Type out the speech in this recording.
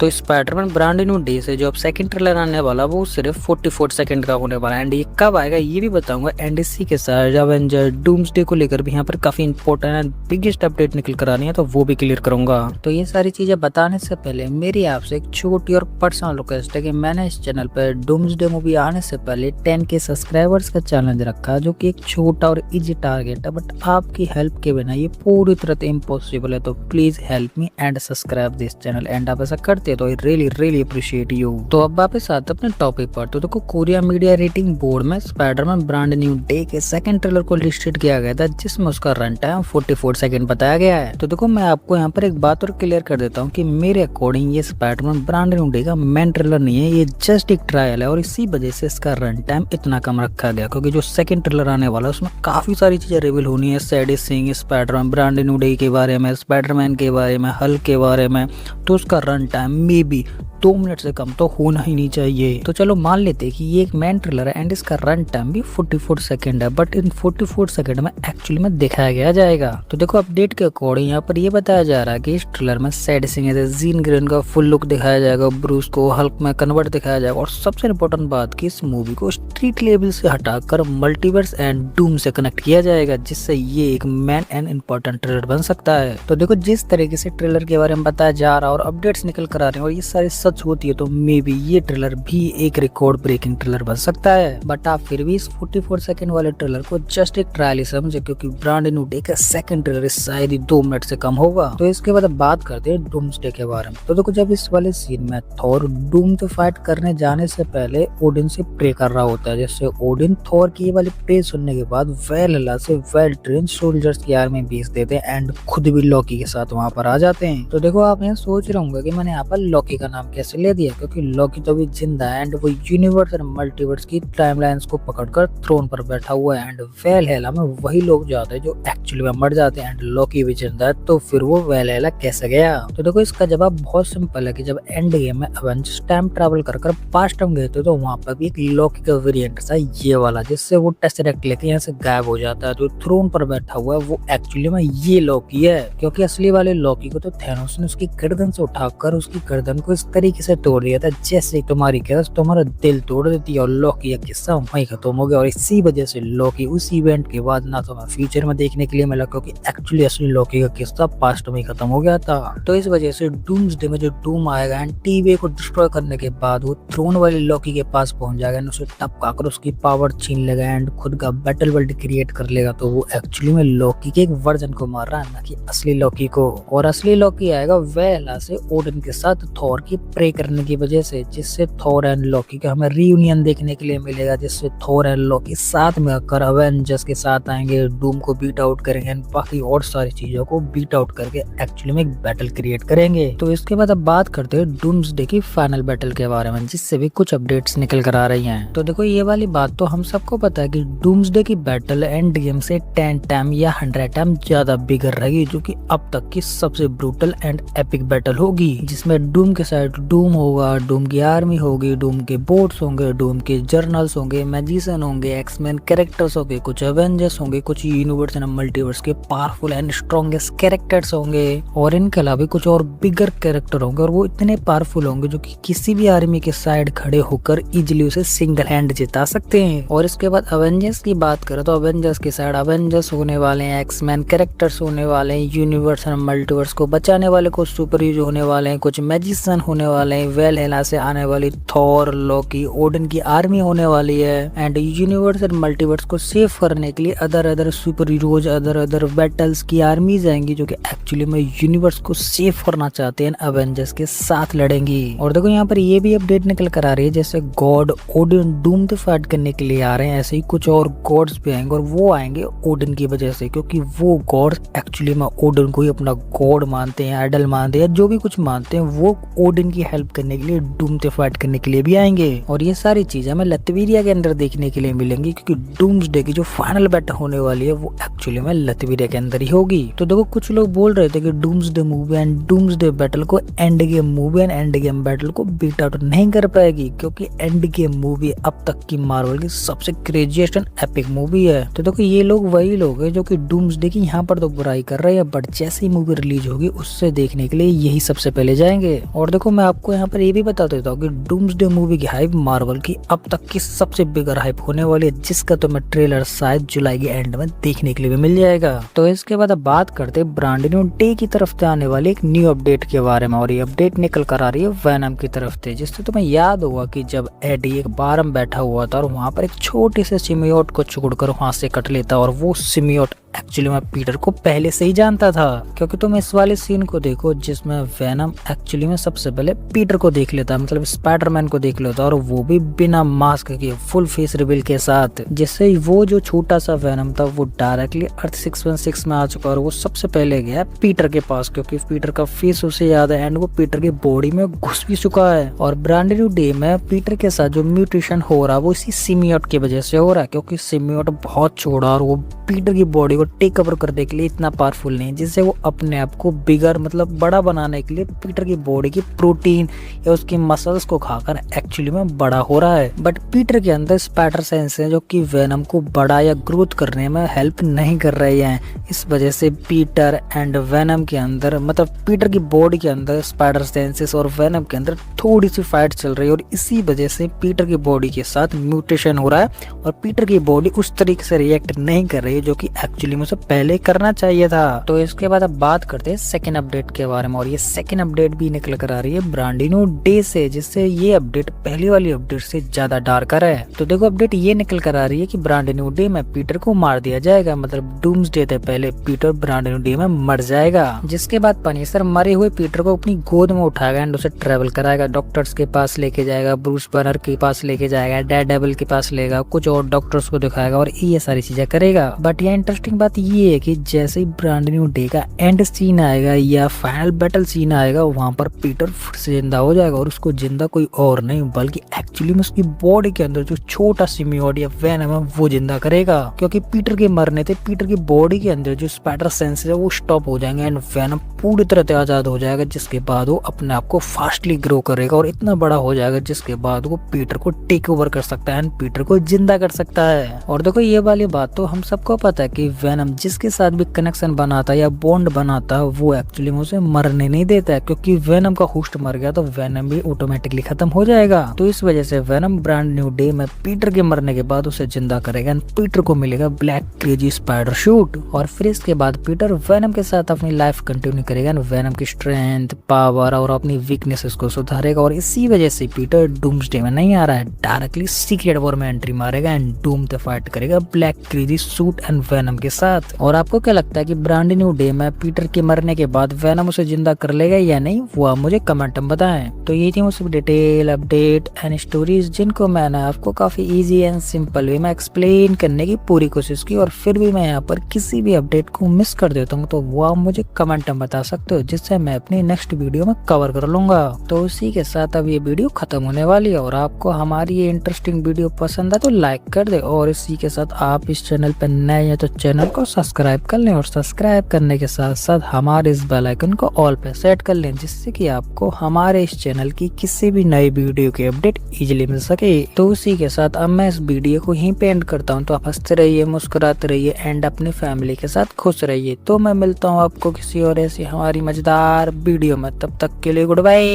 तो Spiderman brand new day से जो अब सेकंड ट्रेलर आने वाला वो सिर्फ 44 सेकंड का होने वाला है एंड ये कब आएगा ये भी बताऊंगा। एंड इसी के साथ एवेंजर डूम्सडे को लेकर भी यहाँ पर काफी इंपॉर्टेंट एंड बिगेस्ट अपडेट निकल कर आनी है तो वो भी क्लियर करूंगा। तो ये सारी चीजें बताने से पहले मेरी आपसे एक छोटी और पर्सनल रिक्वेस्ट है कि मैंने इस चैनल पर डूम्सडे मूवी आने से पहले 10K सब्सक्राइबर्स का चैलेंज रखा जो कि एक छोटा और इजी टारगेट है, बट आपकी हेल्प के बिना ये पूरी तरह से इम्पॉसिबल है। तो please help me and subscribe this channel and आप ऐसा करते तो आई रियली अप्रिशिएट यू। तो अब वापस आते अपने टॉपिक पर। तो देखो कोरिया मीडिया रेटिंग बोर्ड में स्पाइडरमैन ब्रांड न्यू डे के सेकंड ट्रेलर को लिस्टेड किया गया था जिसमें उसका रन टाइम 44 सेकंड बताया गया है। तो देखो मैं आपको यहाँ पर एक बात और क्लियर कर देता हूँ कि मेरे अकॉर्डिंग ये स्पाइडरमैन ब्रांड न्यू डे का मेन ट्रेलर नहीं है, ये जस्ट एक ट्रायल है और इसी वजह से इसका रन टाइम इतना कम रखा गया क्योंकि जो सेकंड ट्रेलर आने वाला है उसमें काफी सारी चीजें रिवील होनी है। Sadie Sink, Spiderman brand new day के बारे में, स्पाइडरमैन के बारे में, हल्क के बारे में, तो उसका run time may be 2 minute से कम तो होना ही नहीं चाहिए। तो चलो मान लेते हैं कि ये एक मेन ट्रेलर है एंड इसका रन टाइम भी 44 सेकंड है, बट इन 44 सेकंड में एक्चुअली में दिखाया गया जाएगा। तो देखो अपडेट के अकॉर्डिंग यहाँ पर ये बताया जा रहा है कि इस ट्रेलर में सैड सिंह जीन ग्रेन का फुल लुक दिखाया जाएगा, ब्रूस को हल्क में कन्वर्ट दिखाया जाएगा और सबसे इम्पोर्टेंट बात कि इस मूवी को स्ट्रीट लेवल से हटाकर मल्टीवर्स एंड डूम से कनेक्ट किया जाएगा जिससे ये एक मेन एंड इम्पोर्टेंट ट्रेलर बन सकता है। तो देखो जिस तरीके से ट्रेलर के बारे में बताया जा रहा है और अपडेट्स निकल कर आ रहे हैं और ये सारे सच होती है तो मे बी ये ट्रेलर भी एक रिकॉर्ड ब्रेकिंग ट्रेलर बन सकता है। बट आप फिर भी इस 44 सेकंड वाले ट्रेलर को जस्ट एक ट्रायल ही समझे क्योंकि ब्रांड न्यू डे का सेकंड ट्रेलर शायद ही 2 मिनट से कम होगा। तो इसके बाद बात करते हैं डूम्सडे के बारे में। तो देखो जब इस वाले सीन में थॉर डूम तो फाइट करने जाने से पहले ओडिन से प्रे कर रहा होता है, जैसे ओडिन थॉर की ये वाली प्रे सुनने के बाद वेल से वेल ट्रेन सोल्जर्स की आर्मी भेज देते हैं एंड खुद भी लॉकी के साथ वहां पर आ जाते हैं। तो देखो आप यहाँ सोच रहे होंगे कि मैंने यहाँ पर लॉकी का नाम कैसे ले दिया, क्योंकि लॉकी तो भी जिंदा है एंड वो यूनिवर्स और मल्टीवर्स की टाइमलाइंस को पकड़कर थ्रोन पर बैठा हुआ है एंड वेलहेला में वही लोग जाते हैं जो एक्चुअली में मर जाते हैं एंड लॉकी भी जिंदा है, तो फिर वो वेलहेला कैसे गया। तो देखो इसका जवाब बहुत सिंपल है कि जब एंड गेम में एवेंजर्स टाइम ट्रैवल कर पास्ट में गए थे तो वहाँ पर भी एक लॉकी का वेरिएंट था ये वाला, जिससे वो टेसरेक्ट लेके यहाँ से गायब हो जाता है। तो थ्रोन पर बैठा हुआ है वो एक्चुअली में ये लॉकी है, क्योंकि असली वाले लॉकी को तो थैनोस ने उसकी गर्दन से उठाकर उसकी गर्दन को इस तरीके से तोड़ दिया था जैसे तुम्हारी कैस तुम्हारा दिल तोड़ देती है और लॉकी का किस्सा वहीं खत्म हो गया। और इसी वजह से लॉकी उस इवेंट के बाद ना तो हमें फ्यूचर में देखने के लिए मिला क्योंकि एक्चुअली असली लॉकी का किस्सा पास्ट में ही खत्म हो गया था। तो इस वजह से डूम्सडे में जो डूम आएगा एंड टीवी को डिस्ट्रॉय करने के बाद वो थ्रोन वाले लॉकी के पास पहुंच जाएगा एंड उसे टपका कर उसकी पावर छीन लेगा एंड खुद का बैटल वर्ल्ड क्रिएट कर लेगा। तो वो एक्चुअली में लॉकी के एक वर्जन को मार रहा है ना कि असली लॉकी को। और असली लॉकी आएगा वेला से ओडिन के साथ थॉर की प्रे करने की वजह से, जिससे थॉर एंड लॉकी का हमें रीयूनियन देखने के लिए मिलेगा, जिससे थॉर एंड लॉकी साथ में आकर अवेंजर्स के साथ आएंगे, डूम को बीट आउट करेंगे एंड बाकी और सारी चीजों को बीट आउट करके एक्चुअली में एक बैटल क्रिएट करेंगे। तो इसके बाद अब बात करते हैं डूम्सडे की फाइनल बैटल के बारे में जिससे भी कुछ अपडेट्स निकल कर आ रही हैं। तो देखो ये वाली बात तो हम सबको पता है कि डूम्सडे की बैटल एंड गेम से 10 टाइम या 100 टाइम ज्यादा बिगर रहेगी, जो कि अब तक की सबसे ब्रूटल एंड एपिक बैटल होगी, जिसमें डूम के साइड डूम होगा, डूम की आर्मी होगी, डूम के बोट्स होंगे, डूम के जर्नल्स होंगे, मैजिशियन होंगे, एक्समैन कैरेक्टर्स होंगे, कुछ एवेंजर्स होंगे, कुछ यूनिवर्स एंड मल्टीवर्स के पावरफुल एंड स्ट्रॉन्गेस्ट कैरेक्टर्स होंगे और इनके अलावा कुछ और बिगर कैरेक्टर होंगे और वो इतने पावरफुल होंगे जो कि किसी भी आर्मी के साइड खड़े होकर इजिली उसे सिंगल हैंड जिता सकते हैं। और इसके बाद एवेंजर्स की बात करें तो एवेंजर्स के साइड एवेंजर्स होने वाले हैं, एक्समैन कैरेक्टर्स होने वाले हैं, यूनिवर्स एंड मल्टीवर्स को बचाने वाले कुछ सुपर हीरो होने वाले हैं, कुछ मैजिशियन होने वाले हैं, वेलहेला से आने वाली थॉर, लॉकी, ओडिन की आर्मी होने वाली है एंड यूनिवर्स एंड मल्टीवर्स को सेव करने के लिए other super heroes, other battles की आर्मीज आएंगी जो कि एक्चुअली में यूनिवर्स को सेव करना चाहते हैं, एवेंजर्स के साथ लड़ेंगी। और देखो यहाँ पर ये भी अपडेट निकल कर आ रही है जैसे गॉड ओडिन डूम से फाइट करने के लिए आ रहे हैं, ऐसे ही कुछ और गॉड्स भी आएंगे और वो आएंगे ओडिन की वजह से, क्योंकि वो गॉड्स एक्चुअली में ओडिन को ही अपना गॉड मानते हैं, आइडल मानते हैं, जो भी कुछ मानते हैं वो ओडिन की हेल्प करने के लिए डूम से फाइट करने के लिए भी आएंगे। और ये सारी चीजें हमें लतवीरिया के अंदर देखने के लिए मिलेंगी क्योंकि डूम्सडे की जो फाइनल बैटल होने वाली है वो एक्चुअली में लतवीरिया के अंदर ही होगी। तो देखो कुछ लोग बोल रहे थे कि Doomsday movie and Doomsday battle को Endgame movie and Endgame battle को बीट आउट नहीं कर पाएगी क्योंकि एंड गेम मूवी अब तक की मार्वल की सबसे क्रेजीएस्ट एंड एपिक मूवी है। तो देखो ये लोग वही लोग हैं जो कि डूम्सडे की यहाँ पर तो बुराई कर रहे हैं, बट जैसे ही मूवी रिलीज होगी उससे देखने के लिए यही सबसे पहले जाएंगे। और देखो मैं आपको यहाँ पर ये भी बता देता हूँ कि डूम्सडे मूवी की हाइप मार्वल की अब तक की सबसे बिगर हाइप होने वाली है, जिसका तुम्हें ट्रेलर शायद जुलाई के एंड में देखने के लिए भी मिल जाएगा। तो इसके बाद अब बात करते हैं ब्रांड न्यू डे की तरफ से आने वाली एक न्यू अपडेट के बारे में, और ये अपडेट निकल कर आ रही है वेनम की तरफ से, जिससे तुम्हें याद होगा कि जब एडी एक बार में बैठा हुआ था और वहां पर एक छोटे से सिम्बियोट को छोड़कर वहां से कट लेता, और वो सिम्बियोट एक्चुअली में पीटर को पहले से ही जानता था। क्योंकि तुम इस वाले सीन को देखो जिसमें वेनम एक्चुअली में सबसे पहले पीटर को देख लेता, मतलब स्पाइडरमैन को देख लेता, और वो भी बिना मास्क के फुल फेस रिवील के साथ, जिससे वो जो छोटा सा वेनम था वो डायरेक्टली अर्थ 616 में आ चुका, और वो सबसे पहले गया पीटर के पास, क्योंकि पीटर का फेस उसे याद है एंड वो पीटर की बॉडी में घुस भी चुका है। और ब्रांड न्यू डे में पीटर के साथ जो म्यूटेशन हो रहा है वो इसी सिम्बियोट की वजह से हो रहा है, क्योंकि सिम्बियोट बहुत छोटा और वो पीटर की बॉडी को टेक ओवर करने के लिए इतना पावरफुल नहीं है, जिससे वो अपने आप को बिगर मतलब बड़ा बनाने के लिए पीटर की बॉडी की प्रोटीन या उसकी मसल्स को खाकर एक्चुअली में बड़ा हो रहा है। बट पीटर के अंदर स्पाइडर सेंस है जो कि वेनम को बड़ा या ग्रोथ करने में हेल्प नहीं कर रहे हैं। इस वजह से पीटर एंड वेनम के अंदर मतलब पीटर की बॉडी के अंदर स्पाइडर सेंसेस और वेनम के अंदर थोड़ी सी फाइट चल रही है, और इसी वजह से पीटर की बॉडी के साथ म्यूटेशन हो रहा है और पीटर की बॉडी उस तरीके से रिएक्ट नहीं कर रही है जो कि एक्चुअली में पहले करना चाहिए था। तो इसके बाद अब बात करते हैं सेकंड अपडेट के बारे में, और ये सेकंड अपडेट भी निकल कर आ रही है ब्रांड न्यू डे से, जिससे ये अपडेट पहली वाली अपडेट से ज्यादा डार्कर है। तो देखो अपडेट ये निकल कर आ रही है कि ब्रांड न्यू डे में पीटर को मार दिया जाएगा, मतलब डूम्सडे से पहले पीटर ब्रांड न्यू डे में मर जाएगा। जिसके बाद पनिशर मरे हुए पीटर को अपनी गोद में उठाएगा एंड उसे ट्रेवल कराएगा, डॉक्टर्स के पास लेके जाएगा, ब्रूस बैनर के पास लेके जाएगा, डेयरडेविल के पास लेगा, कुछ और डॉक्टर्स को दिखाएगा और ये सारी चीजें करेगा। बट ये इंटरेस्टिंग बात ये है कि जैसे ही ब्रांड न्यू डे का एंड सीन आएगा या फाइनल बैटल सीन आएगा, वहां पर पीटर फिर से जिंदा हो जाएगा, और उसको जिंदा कोई और नहीं बल्कि एक्चुअली में उसकी बॉडी के अंदर जो छोटा सिम्बियोट या वेनम है वो जिंदा करेगा। क्योंकि पीटर के मरने से पीटर की बॉडी के अंदर जो स्पाइडर सेंस है वो स्टॉप हो जाएंगे एंड वेनम पूरी तरह से आजाद हो जाएगा, जिसके बाद वो अपने आप को फास्टली ग्रो करेगा और इतना बड़ा हो जाएगा जिसके बाद वो पीटर को टेक ओवर कर सकता है एंड पीटर को जिंदा कर सकता है। और देखो ये वाली बात तो हम सबको पता है कि वेनम जिसके साथ भी कनेक्शन बनाता या बॉन्ड बनाता वो एक्चुअली में उसे मरने नहीं देता है, क्योंकि वेनम का होस्ट मर गया तो वेनम भी ऑटोमेटिकली खत्म हो जाएगा। तो इस वजह से वेनम ब्रांड न्यू डे में पीटर के मरने के बाद उसे जिंदा करेगा एंड पीटर को मिलेगा ब्लैक क्रेजी स्पाइडर शूट, और फिर इसके बाद पीटर वेनम के साथ अपनी लाइफ कंटिन्यू करेगा, वेनम की स्ट्रेंथ, पावर और अपनी वीकनेसेस को सुधारेगा। और इसी वजह से पीटर डूम्सडे में नहीं आ रहा है, डायरेक्टली सीक्रेट वॉर में एंट्री मारेगा एंड डूम से फाइट करेगा black crazy suit and venom के साथ। और आपको क्या लगता है कि ब्रांड न्यू डे में पीटर के मरने के बाद वेनम उसे जिंदा कर लेगा या नहीं, वो आप मुझे कमेंट में बताएं। तो ये थी मुझसे डिटेल अपडेट एंड स्टोरीज जिनको मैंने आपको काफी इजी एंड सिंपल वे में एक्सप्लेन करने की पूरी कोशिश की, और फिर भी मैं यहाँ पर किसी भी अपडेट को मिस कर देता हूँ तो वो आप मुझे कमेंट में बता सकते हो, जिससे मैं अपनी नेक्स्ट वीडियो में कवर कर लूंगा। तो उसी के साथ अब ये वीडियो खत्म होने वाली है, और आपको हमारी ये इंटरेस्टिंग वीडियो पसंद है तो लाइक कर दे, और इसी के साथ आप इस चैनल पर नए हैं तो चैनल को सब्सक्राइब कर लें, और सब्सक्राइब करने के साथ साथ हमारे इस बेल आइकन को ऑल पे सेट कर लें, जिससे कि आपको हमारे इस चैनल की किसी भी नई वीडियो की अपडेट इजीली मिल सके। तो उसी के साथ अब मैं इस वीडियो को यहीं पे एंड करता हूँ, तो आप हंसते रहिए, मुस्कुराते रहिए एंड अपनी फैमिली के साथ खुश रहिए। तो मैं मिलता हूँ आपको किसी और ऐसी हमारी मजेदार वीडियो में, तब तक के लिए गुड बाय।